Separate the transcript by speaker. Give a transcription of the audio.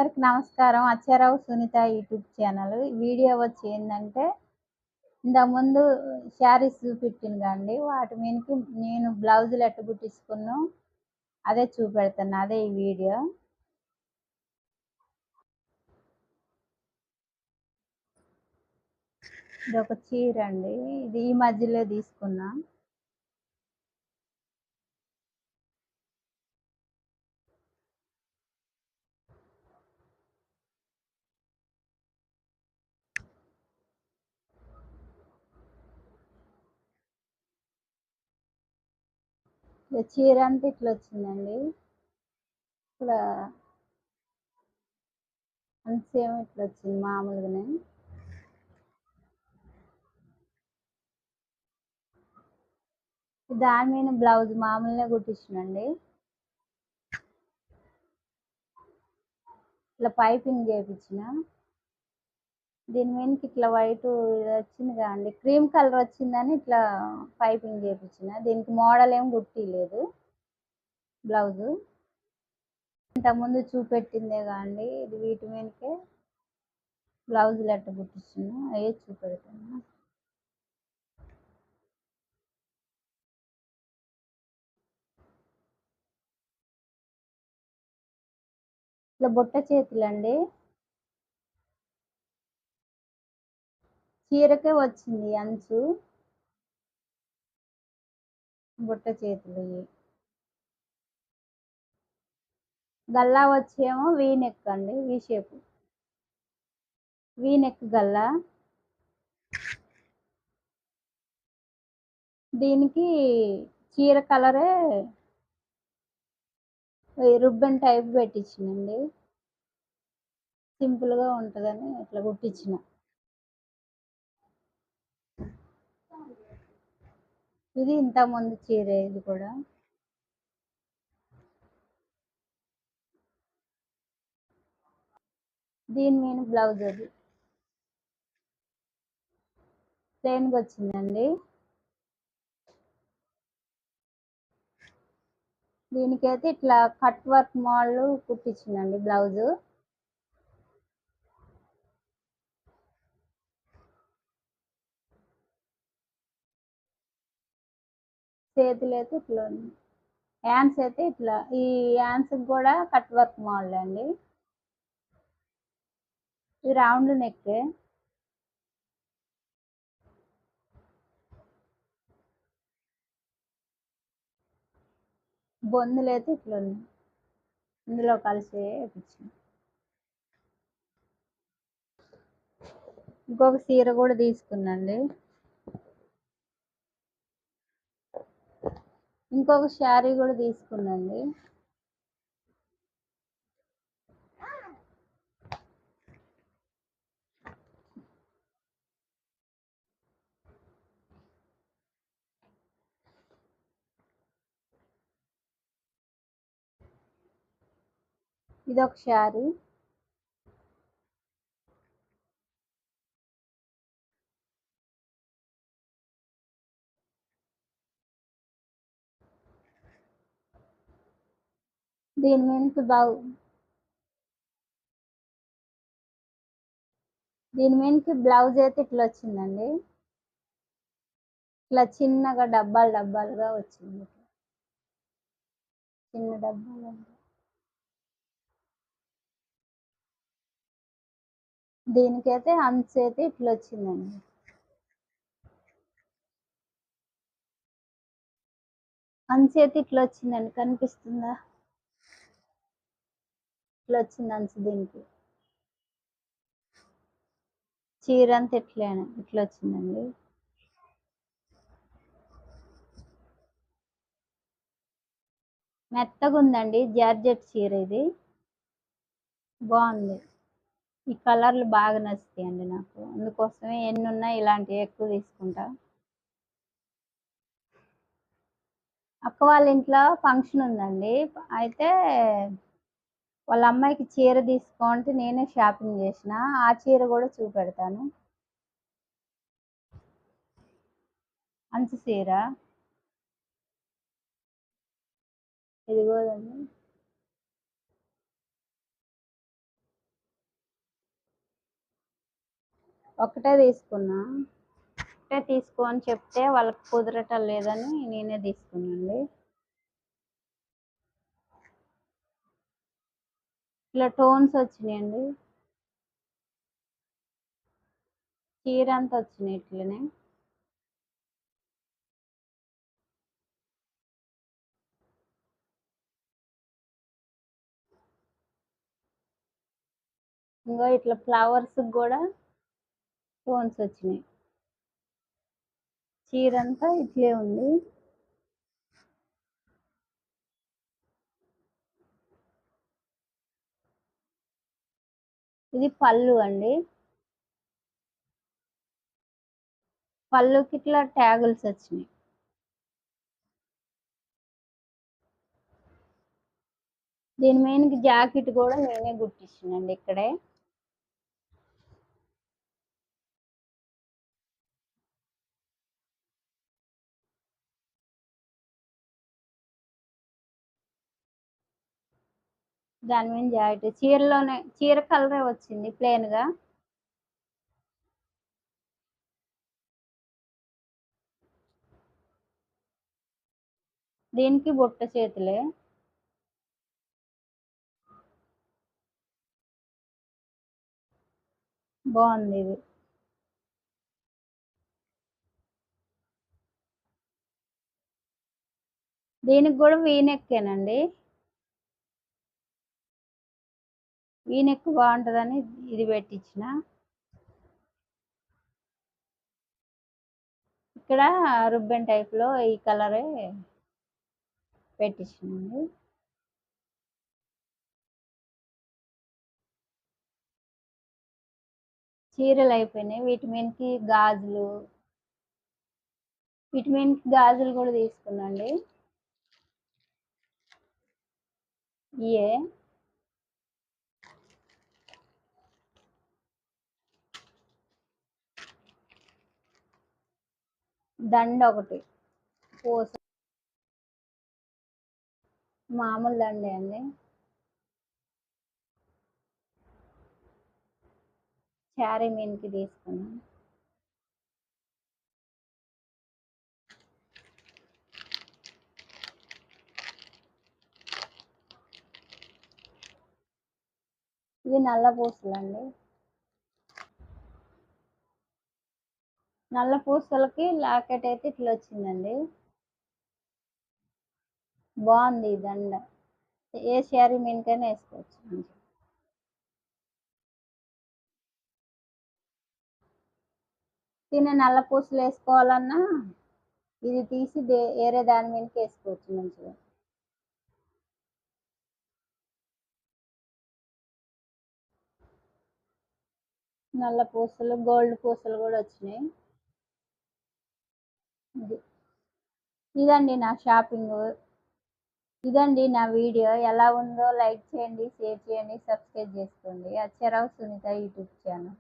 Speaker 1: అందరికి నమస్కారం. Accharao Sunitha YouTube channel. Video వచ్చి ఏందంటే, ఇంతకుముందు శారీస్ చూపెట్టిండ్రండి. వాటి మీదకి నేను బ్లౌజులు ఎట్ట కుట్టించుకున్నో అదే చూపెడుతున్నా. అదే ఈ వీడియో. ఇదొక చీర అండి. ఇది ఈ మధ్యలో తీసుకున్నా. చీర అంతా ఇట్లా వచ్చిందండి. ఇక్కడ అంతసేమో ఇట్లా వచ్చింది మామూలుగానే. దాని మీద బ్లౌజ్ మామూలుగా కుట్టించినండి. ఇట్లా పైపింగ్ చేయించిన. దీని మీదకి ఇట్లా వైట్ వచ్చింది కదండి, క్రీమ్ కలర్ వచ్చిందని ఇట్లా పైపింగ్ చేయించిన. దీనికి మోడల్ ఏం కుట్టిలేదు బ్లౌజు. ఇంతకుముందు చూపెట్టిందే కాండి, ఇది వీటి మీదకే బ్లౌజులు ఎట్ట కుట్టించిన అయ్యే చూపెడుతున్నా. ఇట్లా బుట్ట చేతులండి. చీరకే వచ్చింది అంచు. బుట్ట చేతులు గల్లా వచ్చేమో వీ నెక్ అండి, V shape, V neck Galla. దీనికి చీర కలరే రుబ్బన్ టైప్ పెట్టించినండి. సింపుల్గా ఉంటుందని ఇట్లా కుట్టించిన. ఇది ఇంతకుముందు చీర. ఇది కూడా దీని మీద బ్లౌజ్ అది ప్లెయిన్గా వచ్చిందండి. దీనికైతే ఇట్లా కట్ వర్క్ మోడల్ కుట్టించిందండి బ్లౌజు. చేతులు అయితే ఇట్లా ఉంది. హ్యాండ్స్ అయితే ఇట్లా, ఈ హ్యాండ్స్కి కూడా కట్ వర్క్ మోడల్ అండి. ఇది రౌండ్ నెక్. బొందులు అయితే ఇట్లా ఉన్నాయి. ఇందులో కలిసి వేయించిన. ఇంకొక చీర కూడా తీసుకున్నాండి. ఇంకొక శారీ కూడా తీసుకున్నాండి. ఇదొక శారీ. దీని మీదకి బ్లౌజ్ అయితే ఇట్లా వచ్చిందండి. ఇట్లా చిన్నగా డబ్బాలు డబ్బాలుగా వచ్చింది. చిన్న డబ్బాలు. దీనికైతే అంచు అయితే ఇట్లా వచ్చిందండి. అంచు అయితే ఇట్లా వచ్చిందండి, కనిపిస్తుందా? ఇట్లా వచ్చింది అంచు. దీనికి చీర అంతా ఇట్లా వచ్చిందండి. మెత్తగా ఉందండి, జార్జెట్ చీర. ఇది బాగుంది. ఈ కలర్లు బాగా నచ్చుతాయండి నాకు. అందుకోసమే ఎన్ని ఉన్నా ఇలాంటివి ఎక్కువ తీసుకుంటా. అక్క వాళ్ళ ఇంట్లో ఫంక్షన్ ఉందండి. అయితే వాళ్ళ అమ్మాయికి చీర తీసుకోంటే నేనే షాపింగ్ చేసిన. ఆ చీర కూడా చూపెడతాను. అంచు చీర ఇదిగోదండి. ఒకటే తీసుకున్నా. ఒకటే తీసుకో అని చెప్తే వాళ్ళకి కుదరటం లేదని నేనే తీసుకున్నాండి. ఇట్లా టోన్స్ వచ్చినాయండి. చీర అంతా వచ్చినాయి ఇట్లనే. ఇంకో ఇట్లా ఫ్లవర్స్ కూడా టోన్స్ వచ్చినాయి. చీర అంతా ఇట్లే ఉంది. ఇది పళ్ళు అండి. పళ్ళుకి ఇట్లా ట్యాగుల్స్ వచ్చినాయి. దీని మీదకి జాకెట్ కూడా నేనే కుట్టించానండి ఇక్కడే. దాని మీద జాకెట్ చీరలోనే చీర కలరే వచ్చింది ప్లెయిన్గా. దీనికి బుట్ట చేతులే. బాగుంది ఇది. దీనికి కూడా వీనెక్కేనండి. వీనెక్ బాగుంటుందని ఇది పెట్టించిన. ఇక్కడ రుబ్బెన్ టైప్లో ఈ కలరే పెట్టించినండి. చీరలు అయిపోయినాయి. వీటి మీదకి గాజులు కూడా తీసుకున్నాండి. ఇయే దండ ఒకటి పూస మామూలు దండే అండి. శారీ మీదకి తీసుకున్నాం. ఇది నల్ల పూసలండి. నల్ల పూసలకి లాకెట్ అయితే ఇట్లా వచ్చిందండి. బాగుంది ఈ దండ. ఏ శారీ మీదకైనా వేసుకోవచ్చు. దీన్ని నల్ల పూసలు వేసుకోవాలన్నా ఇది తీసి వేరే దాని మీదకి వేసుకోవచ్చు మంచిగా. నల్ల పూసలు గోల్డ్ పూసలు కూడా వచ్చినాయి. ఇదండి నా షాపింగ్. ఇదండి నా వీడియో. ఎలా ఉందో లైక్ చేయండి, షేర్ చేయండి, సబ్స్క్రైబ్ చేసుకోండి. అక్షరావు సునీత యూట్యూబ్ ఛానల్.